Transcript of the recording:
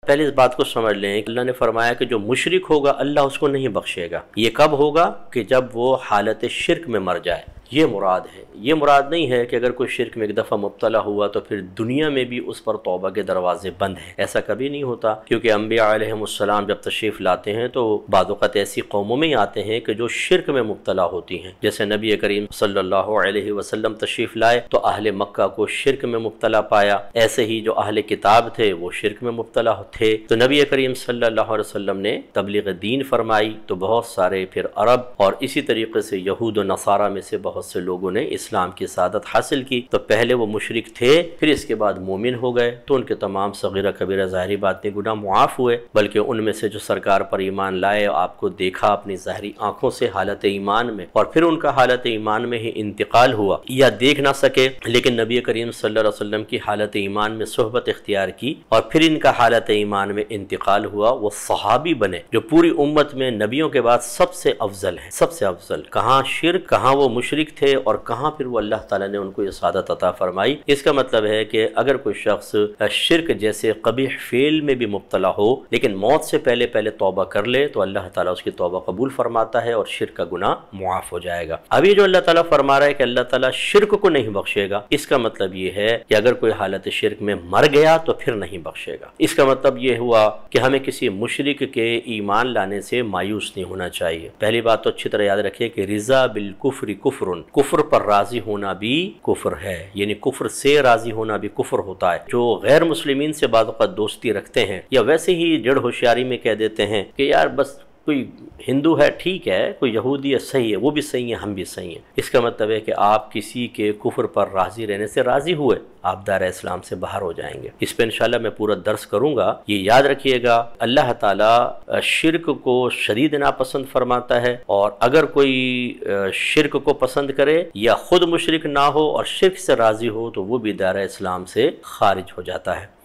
پہلے اس بات کو سمجھ لیں کہ اللہ نے فرمایا کہ جو مشرک ہوگا اللہ اس کو نہیں بخشے گا۔ یہ کب ہوگا؟ کہ جب وہ حالت شرک میں مر جائے، یہ مراد ہے۔ یہ مراد نہیں ہے کہ اگر کوئی شرک میں ایک دفعہ مبتلا ہوا تو پھر دنیا میں بھی اس پر توبہ کے دروازے بند ہیں، ایسا کبھی نہیں ہوتا، کیونکہ انبیاء علیہم السلام جب تشریف لاتے ہیں تو بعض اوقات ایسی قوموں میں آتے ہیں کہ جو شرک میں مبتلا ہوتی ہیں، جیسے نبی کریم صلی اللہ علیہ وسلم تشریف لائے تو اہل مکہ کو شرک میں مبتلا پایا، ایسے ہی جو اہل کتاب تھے وہ شرک میں مبتلا تھے، تو نبی کریم صلی اللہ علیہ وسلم نے تبلیغ دین فرمائی تو بہت سارے پھر عرب اور اسی طریقے سے یہود و نصارہ میں سے بہت سے لوگوں نے اسلام کی سعادت حاصل کی۔ تو پہلے وہ مشرک تھے، پھر اس کے بعد مومن ہو گئے تو ان کے تمام صغیرہ کبیرہ ظاہری باطنی گناہ معاف ہوئے، بلکہ ان میں سے جو سرکار پر ایمان لائے، آپ کو دیکھا اپنی ظاہری آنکھوں سے حالت ایمان میں، اور پھر ان کا حالت ایمان میں ہی انتقال ہوا یا دیکھ نہ سکے، لیکن نبی کریم صلی اللہ علیہ وسلم کی حالت ایمان میں صحبت اختیار کی اور پھر ان کا حالت ایمان میں انتقال ہوا، وہ صحابی بنے جو پوری امت میں نبیوں کے بعد سب سے افضل ہیں، سب سے افضل۔ کہاں شرک، کہاں وہ مشرک تھے اور کہاں پھر وہ اللہ تعالیٰ نے ان کو یہ سعادت عطا فرمائی۔ اس کا مطلب ہے کہ اگر کوئی شخص شرک جیسے قبیح فعل میں بھی مبتلا ہو لیکن موت سے پہلے توبہ کر لے تو اللہ تعالیٰ اس کی توبہ قبول فرماتا ہے اور شرک کا گناہ معاف ہو جائے گا۔ ابھی جو اللہ تعالیٰ فرما رہا ہے کہ اللہ تعالیٰ شرک کو نہیں بخشے گا، اس کا مطلب یہ ہے کہ اگر کوئی حالت شرک میں مر گیا تو پھر نہیں بخشے گا۔ اس کا مطلب یہ ہوا کہ ہمیں کسی مشرک کے ایمان لانے سے مایوس نہیں ہونا چاہیے۔ پہلی بات تو اچھی طرح یاد رکھیے کہ رضا بالکفر کفر، کفر پر راضی ہونا بھی کفر ہے، یعنی کفر سے راضی ہونا بھی کفر ہوتا ہے۔ جو غیر مسلمین سے بعض اوقات دوستی رکھتے ہیں یا ویسے ہی جڑ ہوشیاری میں کہہ دیتے ہیں کہ یار بس کوئی ہندو ہے ٹھیک ہے، کوئی یہودی ہے صحیح ہے، وہ بھی صحیح ہے، ہم بھی صحیح ہیں، اس کا مطلب ہے کہ آپ کسی کے کفر پر راضی رہنے سے راضی ہوئے، آپ دائرہ اسلام سے باہر ہو جائیں گے۔ اس پہ انشاءاللہ میں پورا درس کروں گا۔ یہ یاد رکھیے گا اللہ تعالیٰ شرک کو شدید ناپسند فرماتا ہے، اور اگر کوئی شرک کو پسند کرے یا خود مشرک نہ ہو اور شرک سے راضی ہو تو وہ بھی دائرہ اسلام سے خارج ہو جاتا ہے۔